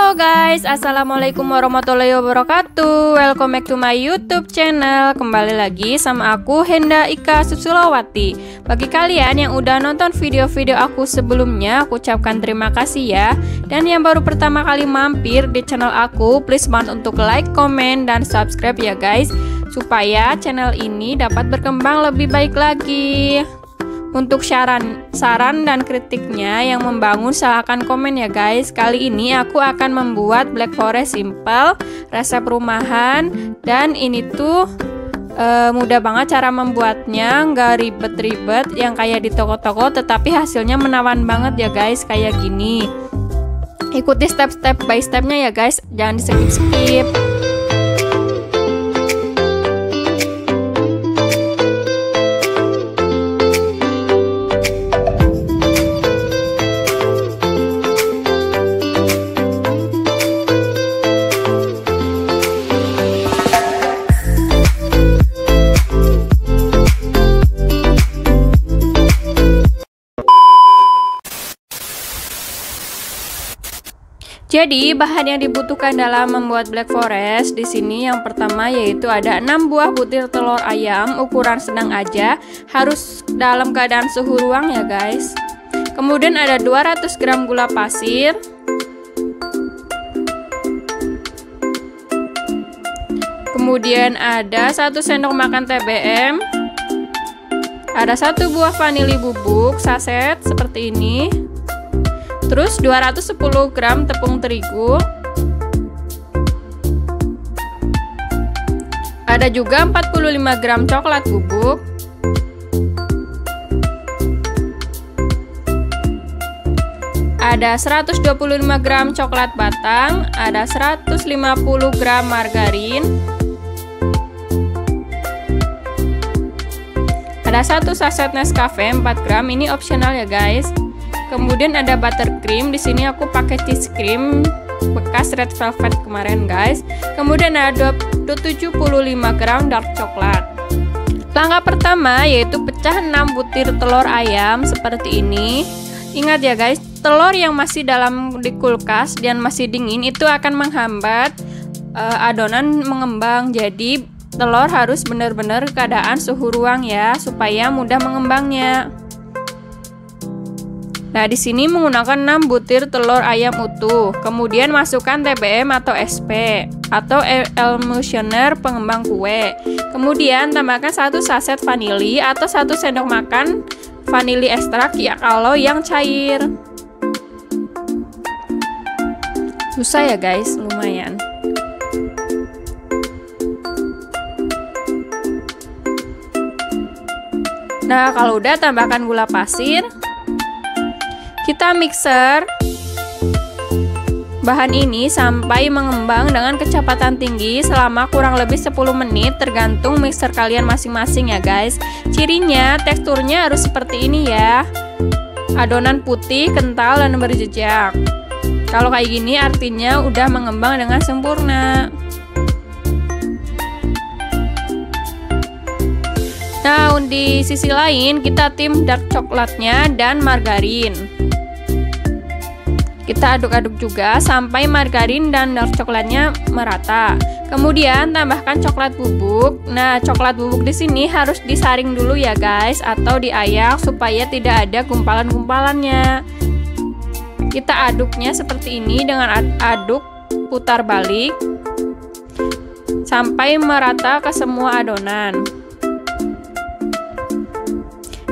Halo guys, assalamualaikum warahmatullahi wabarakatuh. Welcome back to my YouTube channel. Kembali lagi sama aku, Henda Ika Susulawati. Bagi kalian yang udah nonton video-video aku sebelumnya, aku ucapkan terima kasih ya. Dan yang baru pertama kali mampir di channel aku, please banget untuk like, comment, dan subscribe ya guys, supaya channel ini dapat berkembang lebih baik lagi. Untuk saran dan kritiknya yang membangun, silahkan komen ya guys. Kali ini aku akan membuat Black Forest simple, resep rumahan. Dan ini tuh mudah banget cara membuatnya, nggak ribet-ribet yang kayak di toko-toko, tetapi hasilnya menawan banget ya guys, kayak gini. Ikuti step by stepnya ya guys, jangan di skip-skip. Jadi bahan yang dibutuhkan dalam membuat Black Forest di sini yang pertama yaitu ada 6 buah butir telur ayam ukuran sedang aja, harus dalam keadaan suhu ruang ya guys. Kemudian ada 200 gram gula pasir, kemudian ada 1 sendok makan TBM, ada 1 buah vanili bubuk saset seperti ini. Terus 210 gram tepung terigu. Ada juga 45 gram coklat bubuk. Ada 125 gram coklat batang, ada 150 gram margarin. Ada 1 saset Nescafe 4 gram, ini opsional ya guys. Kemudian ada buttercream, di sini aku pakai cheese cream bekas red velvet kemarin guys. Kemudian ada 75 gram dark coklat. Langkah pertama yaitu pecah 6 butir telur ayam seperti ini. Ingat ya guys, telur yang masih dalam di kulkas dan masih dingin itu akan menghambat adonan mengembang. Jadi telur harus benar-benar keadaan suhu ruang ya, supaya mudah mengembangnya. Nah, di sini menggunakan 6 butir telur ayam utuh. Kemudian masukkan TBM atau SP atau emulsioner pengembang kue. Kemudian tambahkan 1 saset vanili atau 1 sendok makan vanili ekstrak ya kalau yang cair. Susah ya guys, lumayan. Nah, kalau udah tambahkan gula pasir. Kita mixer bahan ini sampai mengembang dengan kecepatan tinggi selama kurang lebih 10 menit, tergantung mixer kalian masing-masing ya guys. Cirinya teksturnya harus seperti ini ya, adonan putih, kental, dan berjejak. Kalau kayak gini artinya udah mengembang dengan sempurna. Nah, di sisi lain kita tim dark coklatnya dan margarin. Kita aduk-aduk juga sampai margarin dan dark coklatnya merata. Kemudian tambahkan coklat bubuk. Nah, coklat bubuk di sini harus disaring dulu ya guys, atau diayak supaya tidak ada gumpalan-gumpalannya. Kita aduknya seperti ini dengan aduk putar balik sampai merata ke semua adonan.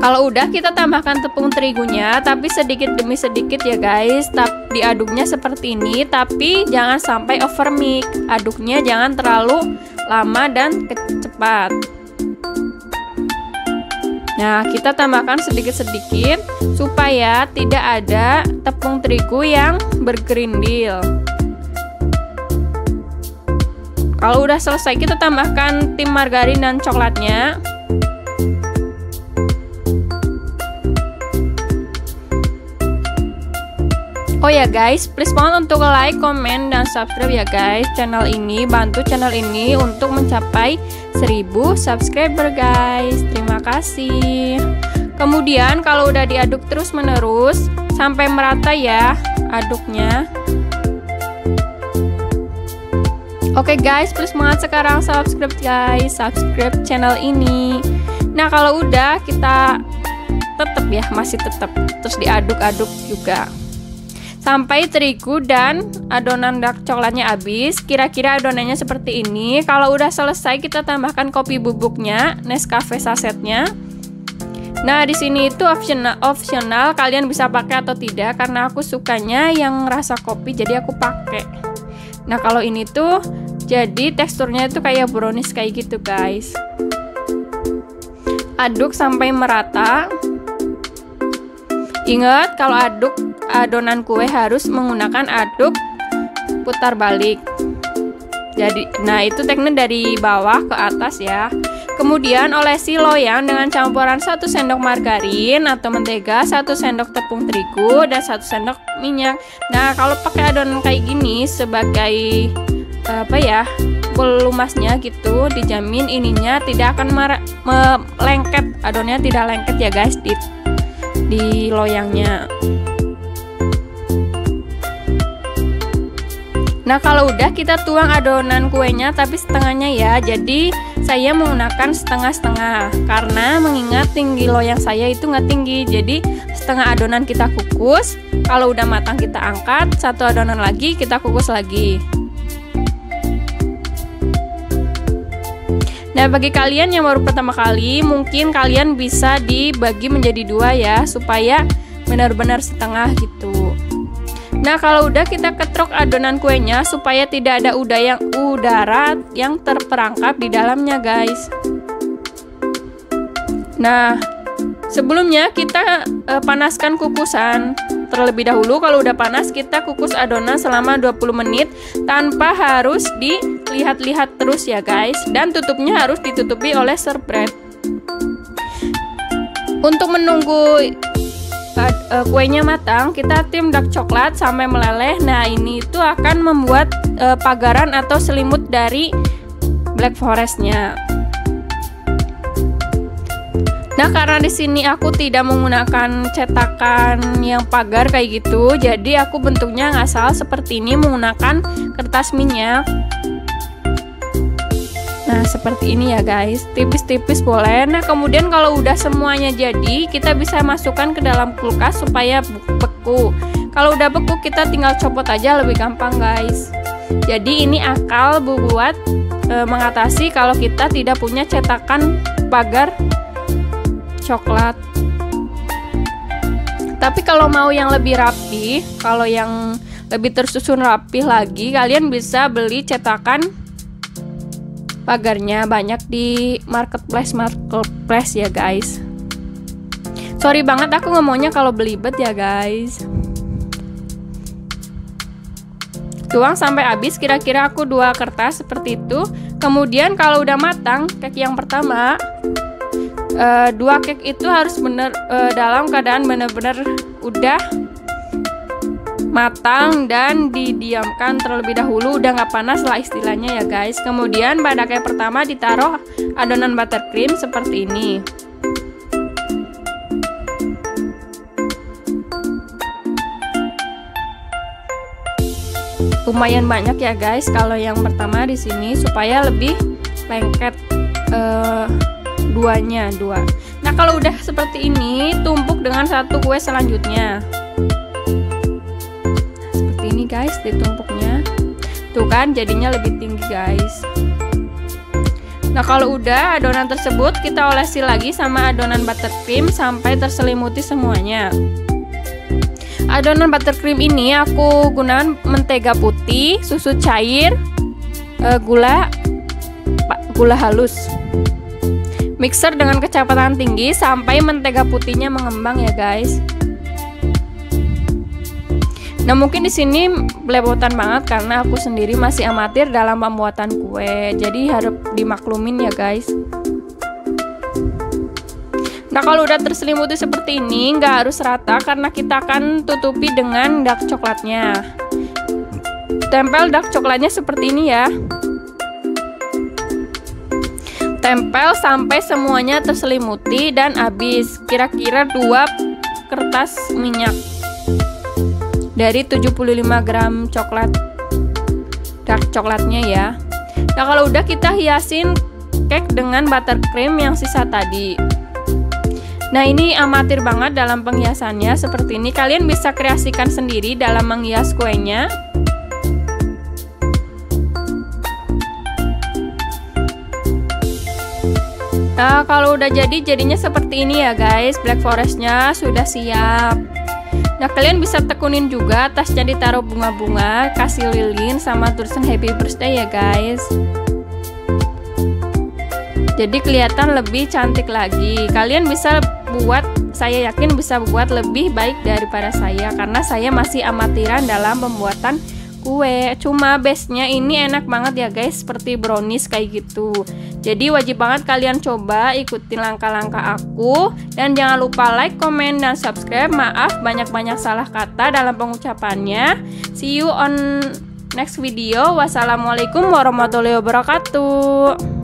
Kalau udah, kita tambahkan tepung terigunya, tapi sedikit demi sedikit ya guys. Diaduknya seperti ini, tapi jangan sampai over mix. Aduknya jangan terlalu lama dan cepat. Nah, kita tambahkan sedikit-sedikit supaya tidak ada tepung terigu yang bergerindil. Kalau udah selesai, kita tambahkan tim margarin dan coklatnya. Oh ya guys, please banget untuk like, comment, dan subscribe ya guys channel ini. Bantu channel ini untuk mencapai 1000 subscriber guys. Terima kasih. Kemudian kalau udah diaduk terus menerus sampai merata ya aduknya. Oke guys, please banget sekarang subscribe guys, subscribe channel ini. Nah kalau udah kita masih tetap terus diaduk-aduk juga sampai terigu dan adonan dark coklatnya habis. Kira-kira adonannya seperti ini. Kalau udah selesai kita tambahkan kopi bubuknya, Nescafe sasetnya. Nah di sini itu opsional, kalian bisa pakai atau tidak. Karena aku sukanya yang rasa kopi, jadi aku pakai. Nah kalau ini tuh jadi teksturnya itu kayak brownies kayak gitu guys. Aduk sampai merata. Ingat kalau aduk adonan kue harus menggunakan aduk putar balik. Jadi, nah itu teknik dari bawah ke atas ya. Kemudian olesi loyang dengan campuran 1 sendok margarin atau mentega, 1 sendok tepung terigu, dan 1 sendok minyak. Nah kalau pakai adonan kayak gini sebagai pelumasnya gitu, dijamin ininya tidak akan lengket, adonannya tidak lengket ya guys di loyangnya. Nah kalau udah kita tuang adonan kuenya tapi setengahnya ya. Jadi saya menggunakan setengah-setengah karena mengingat tinggi loyang saya itu nggak tinggi. Jadi setengah adonan kita kukus. Kalau udah matang kita angkat, 1 adonan lagi kita kukus lagi. Nah bagi kalian yang baru pertama kali, mungkin kalian bisa dibagi menjadi 2 ya, supaya benar-benar setengah gitu. Nah kalau udah kita ketrok adonan kuenya supaya tidak ada udara yang terperangkap di dalamnya guys. Nah sebelumnya kita panaskan kukusan terlebih dahulu. Kalau udah panas kita kukus adonan selama 20 menit tanpa harus dilihat-lihat terus ya guys. Dan tutupnya harus ditutupi oleh serbet. Untuk menunggu kuenya matang, kita tim dark coklat sampai meleleh. Nah ini itu akan membuat pagaran atau selimut dari black forestnya. Nah karena di sini aku tidak menggunakan cetakan yang pagar kayak gitu, jadi aku bentuknya ngasal seperti ini menggunakan kertas minyak. Nah seperti ini ya guys, tipis-tipis boleh. Nah kemudian kalau udah semuanya jadi, kita bisa masukkan ke dalam kulkas supaya beku. Kalau udah beku kita tinggal copot aja, lebih gampang guys. Jadi ini akal buat mengatasi kalau kita tidak punya cetakan pagar coklat. Tapi kalau mau yang lebih rapi, kalau yang lebih tersusun rapi lagi, kalian bisa beli cetakan pagarnya, banyak di marketplace ya guys. Sorry banget aku ngomongnya kalau belibet ya guys. Tuang sampai habis, kira-kira aku 2 kertas seperti itu. Kemudian kalau udah matang cake yang pertama, 2 cake itu harus dalam keadaan benar-benar udah matang dan didiamkan terlebih dahulu, udah nggak panas lah istilahnya ya guys. Kemudian pada cake pertama ditaruh adonan buttercream seperti ini. Lumayan banyak ya guys kalau yang pertama di sini supaya lebih lengket duanya. Nah kalau udah seperti ini, tumpuk dengan 1 kue selanjutnya. Seperti ini guys, ditumpuknya. Tuh kan jadinya lebih tinggi guys. Nah kalau udah adonan tersebut kita olesi lagi sama adonan buttercream sampai terselimuti semuanya. Adonan buttercream ini aku gunakan mentega putih, susu cair, gula halus. Mixer dengan kecepatan tinggi sampai mentega putihnya mengembang ya guys. Nah mungkin di sini belepotan banget karena aku sendiri masih amatir dalam pembuatan kue, jadi harus dimaklumin ya guys. Nah kalau udah terselimuti seperti ini, nggak harus rata karena kita akan tutupi dengan dark coklatnya. Tempel dark coklatnya seperti ini ya. Tempel sampai semuanya terselimuti dan habis. Kira-kira 2 kertas minyak dari 75 gram coklat dark coklatnya ya. Nah kalau udah, kita hiasin cake dengan buttercream yang sisa tadi. Nah ini amatir banget dalam penghiasannya seperti ini. Kalian bisa kreasikan sendiri dalam menghias kuenya. Nah kalau udah jadinya seperti ini ya guys. Black forestnya sudah siap. Nah kalian bisa tekunin juga tasnya, ditaruh bunga-bunga, kasih lilin sama tulisan happy birthday ya guys. Jadi kelihatan lebih cantik lagi. Kalian bisa buat, saya yakin bisa buat lebih baik daripada saya, karena saya masih amatiran dalam pembuatan kue. Cuma base-nya ini enak banget ya guys, seperti brownies kayak gitu. Jadi wajib banget kalian coba ikutin langkah-langkah aku. Dan jangan lupa like, comment, dan subscribe. Maaf banyak-banyak salah kata dalam pengucapannya. See you on next video. Wassalamualaikum warahmatullahi wabarakatuh.